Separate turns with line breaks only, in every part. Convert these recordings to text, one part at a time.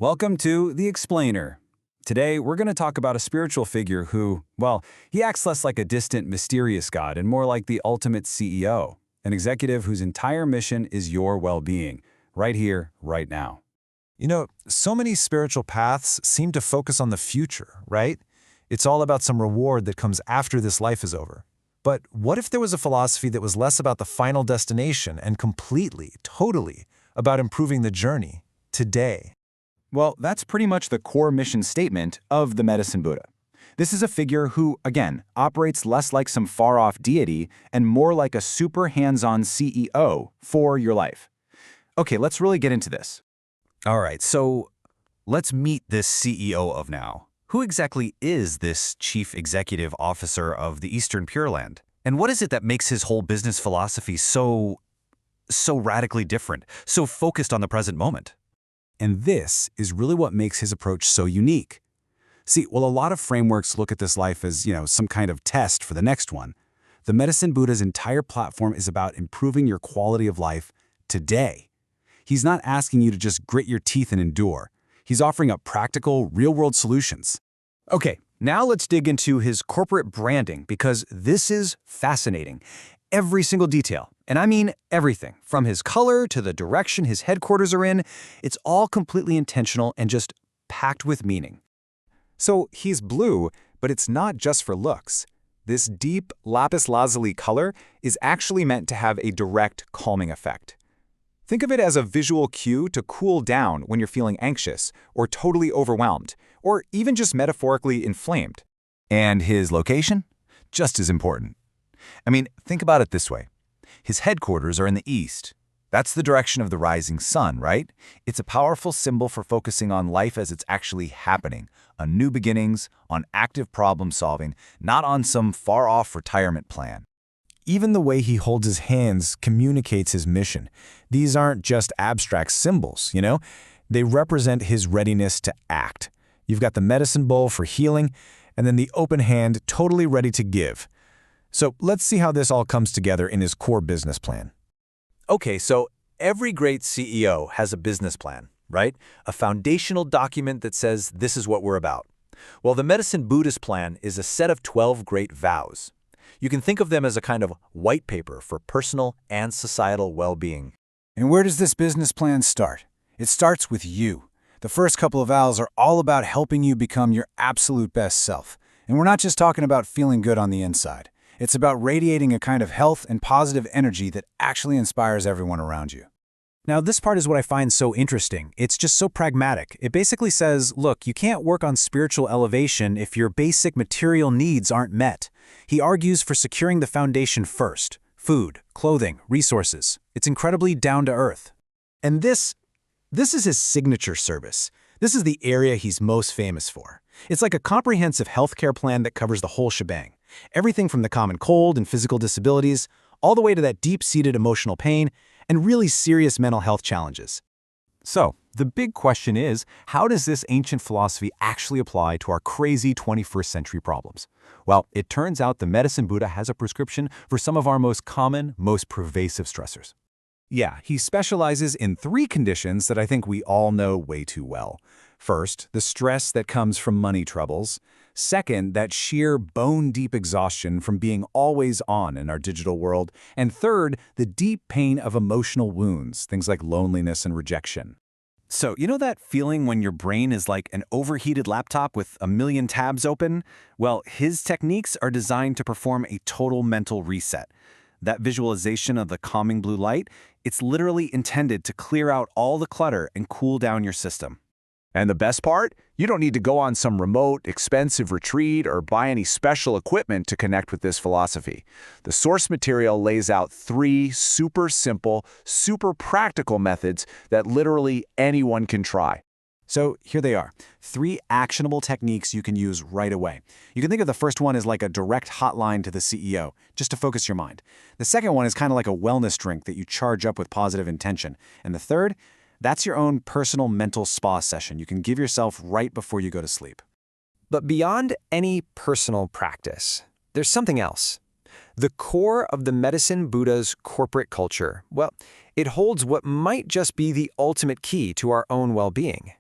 Welcome to The Explainer. Today, we're going to talk about a spiritual figure who, well, he acts less like a distant, mysterious god and more like the ultimate CEO, an executive whose entire mission is your well-being, right here, right now.
So many spiritual paths seem to focus on the future, right? It's all about some reward that comes after this life is over. But what if there was a philosophy that was less about the final destination and completely, totally about improving the journey, today?
Well, that's pretty much the core mission statement of the Medicine Buddha. This is a figure who, again, operates less like some far-off deity and more like a super hands-on CEO for your life. Okay, let's really get into this.
All right, so let's meet this CEO of now. Who exactly is this Chief Executive Officer of the Eastern Pure Land? And what is it that makes his whole business philosophy so radically different, so focused on the present moment?
And this is really what makes his approach so unique. See, while a lot of frameworks look at this life as, some kind of test for the next one, the Medicine Buddha's entire platform is about improving your quality of life today. He's not asking you to just grit your teeth and endure. He's offering up practical, real-world solutions.
Okay, now let's dig into his corporate branding because this is fascinating. Every single detail, and I mean everything, from his color to the direction his headquarters are in, it's all completely intentional and just packed with meaning.
So he's blue, but it's not just for looks. This deep lapis lazuli color is actually meant to have a direct calming effect. Think of it as a visual cue to cool down when you're feeling anxious or totally overwhelmed, or even just metaphorically inflamed.
And his location? Just as important. I mean, think about it this way. His headquarters are in the east. That's the direction of the rising sun, right? It's a powerful symbol for focusing on life as it's actually happening, on new beginnings, on active problem solving, not on some far-off retirement plan.
Even the way he holds his hands communicates his mission. These aren't just abstract symbols, They represent his readiness to act. You've got the medicine bowl for healing, and then the open hand totally ready to give. So let's see how this all comes together in his core business plan.
Okay, so every great CEO has a business plan, right? A foundational document that says this is what we're about. Well, the Medicine Buddha's plan is a set of 12 great vows. You can think of them as a kind of white paper for personal and societal well-being.
And where does this business plan start? It starts with you. The first couple of vows are all about helping you become your absolute best self. And we're not just talking about feeling good on the inside. It's about radiating a kind of health and positive energy that actually inspires everyone around you.
Now, this part is what I find so interesting. It's just so pragmatic. It basically says, look, you can't work on spiritual elevation if your basic material needs aren't met. He argues for securing the foundation first: food, clothing, resources. It's incredibly down to earth.
And this is his signature service. This is the area he's most famous for. It's like a comprehensive healthcare plan that covers the whole shebang. Everything from the common cold and physical disabilities, all the way to that deep-seated emotional pain and really serious mental health challenges.
So, the big question is, how does this ancient philosophy actually apply to our crazy 21st century problems? Well, it turns out the Medicine Buddha has a prescription for some of our most common, most pervasive stressors.
Yeah, he specializes in 3 conditions that I think we all know way too well. First, the stress that comes from money troubles. Second, that sheer bone-deep exhaustion from being always on in our digital world. And third, the deep pain of emotional wounds, things like loneliness and rejection.
So, you know that feeling when your brain is like an overheated laptop with a million tabs open? Well, his techniques are designed to perform a total mental reset. That visualization of the calming blue light, it's literally intended to clear out all the clutter and cool down your system.
And the best part? You don't need to go on some remote, expensive retreat or buy any special equipment to connect with this philosophy. The source material lays out 3 super simple, super practical methods that literally anyone can try.
So here they are, 3 actionable techniques you can use right away. You can think of the first one as like a direct hotline to the CEO, just to focus your mind. The second one is kind of like a wellness drink that you charge up with positive intention. And the third, that's your own personal mental spa session you can give yourself right before you go to sleep.
But beyond any personal practice, there's something else. The core of the Medicine Buddha's corporate culture, well, it holds what might just be the ultimate key to our own well-being.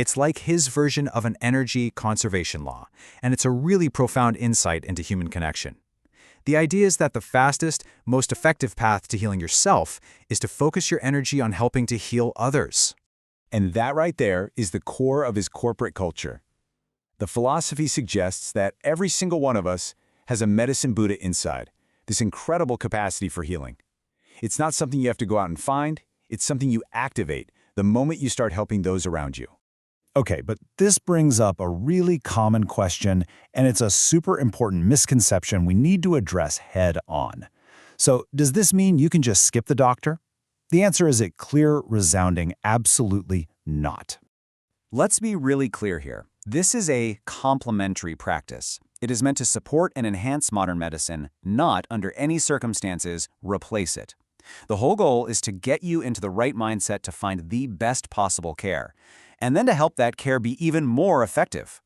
It's like his version of an energy conservation law, and it's a really profound insight into human connection. The idea is that the fastest, most effective path to healing yourself is to focus your energy on helping to heal others.
And that right there is the core of his corporate culture. The philosophy suggests that every single one of us has a medicine Buddha inside, this incredible capacity for healing. It's not something you have to go out and find, it's something you activate the moment you start helping those around you.
Okay, but this brings up a really common question, and it's a super important misconception we need to address head on. So, does this mean you can just skip the doctor? The answer is a clear, resounding absolutely not.
Let's be really clear here. This is a complementary practice. It is meant to support and enhance modern medicine, not, under any circumstances, replace it. The whole goal is to get you into the right mindset to find the best possible care, and then to help that care be even more effective.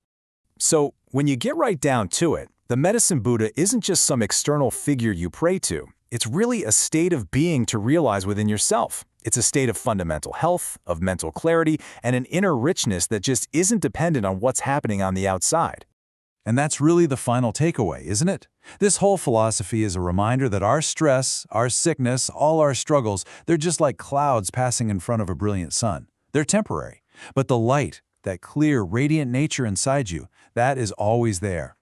So, when you get right down to it, the medicine Buddha isn't just some external figure you pray to. It's really a state of being to realize within yourself. It's a state of fundamental health, of mental clarity, and an inner richness that just isn't dependent on what's happening on the outside.
And that's really the final takeaway, isn't it? This whole philosophy is a reminder that our stress, our sickness, all our struggles, they're just like clouds passing in front of a brilliant sun. They're temporary. But the light, that clear, radiant nature inside you, that is always there.